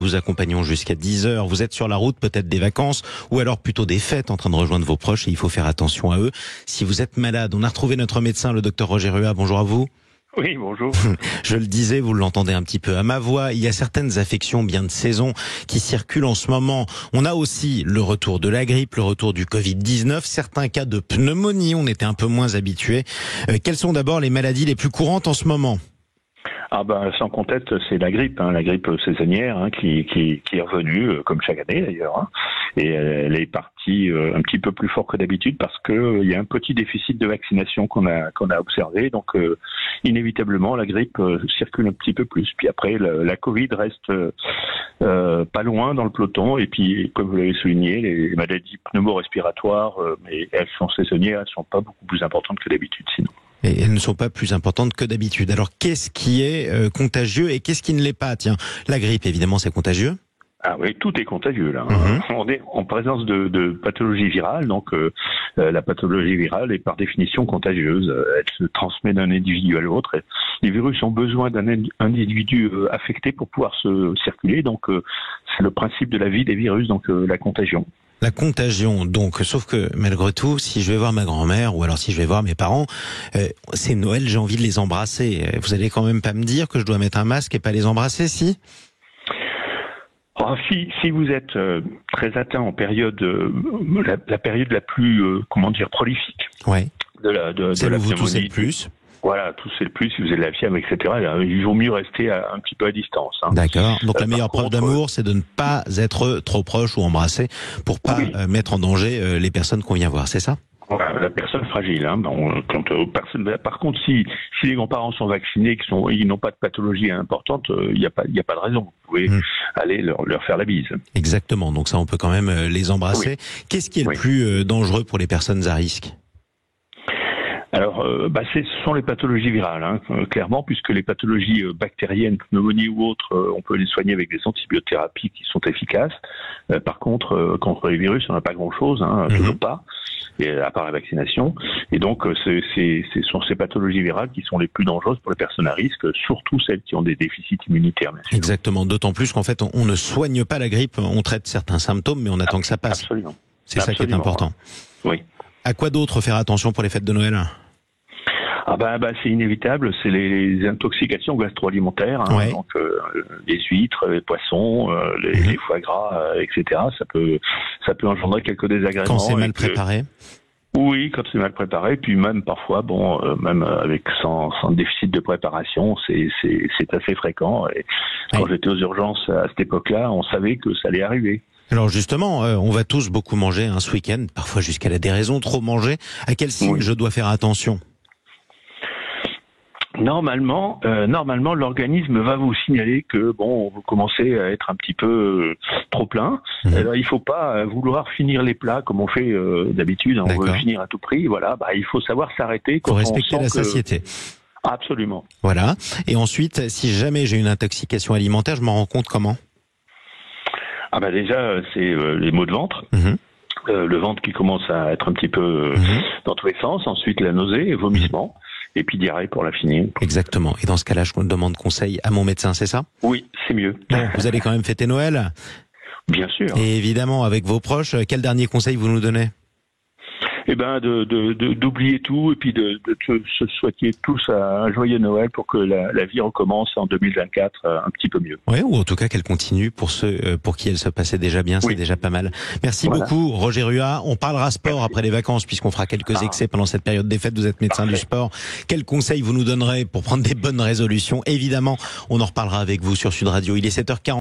Vous accompagnons jusqu'à 10h. Vous êtes sur la route, peut-être des vacances ou alors plutôt des fêtes en train de rejoindre vos proches et il faut faire attention à eux. Si vous êtes malade, on a retrouvé notre médecin, le docteur Roger Ruat. Bonjour à vous. Oui, bonjour. Je le disais, vous l'entendez un petit peu à ma voix, il y a certaines affections bien de saison qui circulent en ce moment. On a aussi le retour de la grippe, le retour du Covid-19, certains cas de pneumonie, on était un peu moins habitués. Quelles sont d'abord les maladies les plus courantes en ce moment ? Ah ben sans conteste, c'est la grippe saisonnière qui est revenue comme chaque année d'ailleurs, et elle est partie un petit peu plus fort que d'habitude parce que il y a un petit déficit de vaccination qu'on a observé, donc inévitablement la grippe circule un petit peu plus. Puis après la Covid reste pas loin dans le peloton, et puis comme vous l'avez souligné, les maladies pneumo-respiratoires, mais elles sont saisonnières, elles sont pas beaucoup plus importantes que d'habitude sinon. Et elles ne sont pas plus importantes que d'habitude. Alors, qu'est-ce qui est contagieux et qu'est-ce qui ne l'est pas ? Tiens, la grippe, évidemment, c'est contagieux. Ah oui, tout est contagieux là. On est en présence de pathologie virale, donc la pathologie virale est par définition contagieuse. Elle se transmet d'un individu à l'autre. Les virus ont besoin d'un individu affecté pour pouvoir se circuler, donc c'est le principe de la vie des virus, donc la contagion. La contagion, donc, sauf que malgré tout, si je vais voir ma grand-mère ou alors si je vais voir mes parents, c'est Noël, j'ai envie de les embrasser. Vous allez quand même pas me dire que je dois mettre un masque et pas les embrasser, si ? Oh, si vous êtes très atteint en période, la période la plus, prolifique, ouais, de celle la où vous toussez pneumonie, le plus. Voilà, tousser le plus, si vous avez de la fièvre, etc., il vaut mieux rester un petit peu à distance. D'accord. Donc la meilleure preuve d'amour, c'est de ne pas être trop proche ou embrasser pour pas mettre en danger les personnes qu'on vient voir, c'est ça ? Voilà, la personne fragile. Par contre, si les grands-parents sont vaccinés, ils n'ont pas de pathologie importante, il n'y a pas de raison. Vous pouvez aller leur faire la bise. Exactement. Donc ça, on peut quand même les embrasser. Oui. Qu'est-ce qui est le plus dangereux pour les personnes à risque ? Alors, ce sont les pathologies virales, clairement, puisque les pathologies bactériennes, pneumonie ou autres, on peut les soigner avec des antibiothérapies qui sont efficaces. Par contre, contre les virus, on n'a pas grand-chose, toujours pas, et à part la vaccination. Et donc, ce sont ces pathologies virales qui sont les plus dangereuses pour les personnes à risque, surtout celles qui ont des déficits immunitaires. Bien sûr. Exactement, d'autant plus qu'en fait, on ne soigne pas la grippe, on traite certains symptômes, mais on attend que ça passe. Absolument. C'est ça qui est important. Oui. À quoi d'autre faire attention pour les fêtes de Noël ? C'est inévitable, c'est les intoxications gastro-alimentaires, donc les huîtres, les poissons, les foie gras, etc. Ça peut engendrer quelques désagréments. Quand c'est mal préparé. Oui, quand c'est mal préparé, puis même parfois, même avec sans déficit de préparation, c'est assez fréquent. Et quand j'étais aux urgences à cette époque-là, on savait que ça allait arriver. Alors justement, on va tous beaucoup manger ce week-end, parfois jusqu'à la déraison, trop manger. À quel signe je dois faire attention ? Normalement, l'organisme va vous signaler que vous commencez à être un petit peu trop plein. Alors, il faut pas vouloir finir les plats comme on fait d'habitude. On veut finir à tout prix. Voilà, il faut savoir s'arrêter. Faut respecter la satiété. Absolument. Voilà. Et ensuite, si jamais j'ai une intoxication alimentaire, je m'en rends compte comment ? Déjà, c'est les maux de ventre. Le ventre qui commence à être un petit peu dans tous les sens. Ensuite, la nausée et vomissement. Et puis diarrhée pour la finir. Exactement. Et dans ce cas-là, je demande conseil à mon médecin, c'est ça ? Oui, c'est mieux. Bon, vous allez quand même fêter Noël ? Bien sûr. Et évidemment, avec vos proches, quel dernier conseil vous nous donnez ? D'oublier tout et puis de se souhaiter tous un joyeux Noël pour que la vie recommence en 2024 un petit peu mieux. Oui, ou en tout cas qu'elle continue pour ceux pour qui elle se passait déjà bien, c'est déjà pas mal. Merci beaucoup Roger Ruat. On parlera sport après les vacances puisqu'on fera quelques excès pendant cette période des fêtes. Vous êtes médecin du sport. Quels conseils vous nous donnerez pour prendre des bonnes résolutions ? Évidemment, on en reparlera avec vous sur Sud Radio. Il est 7h40.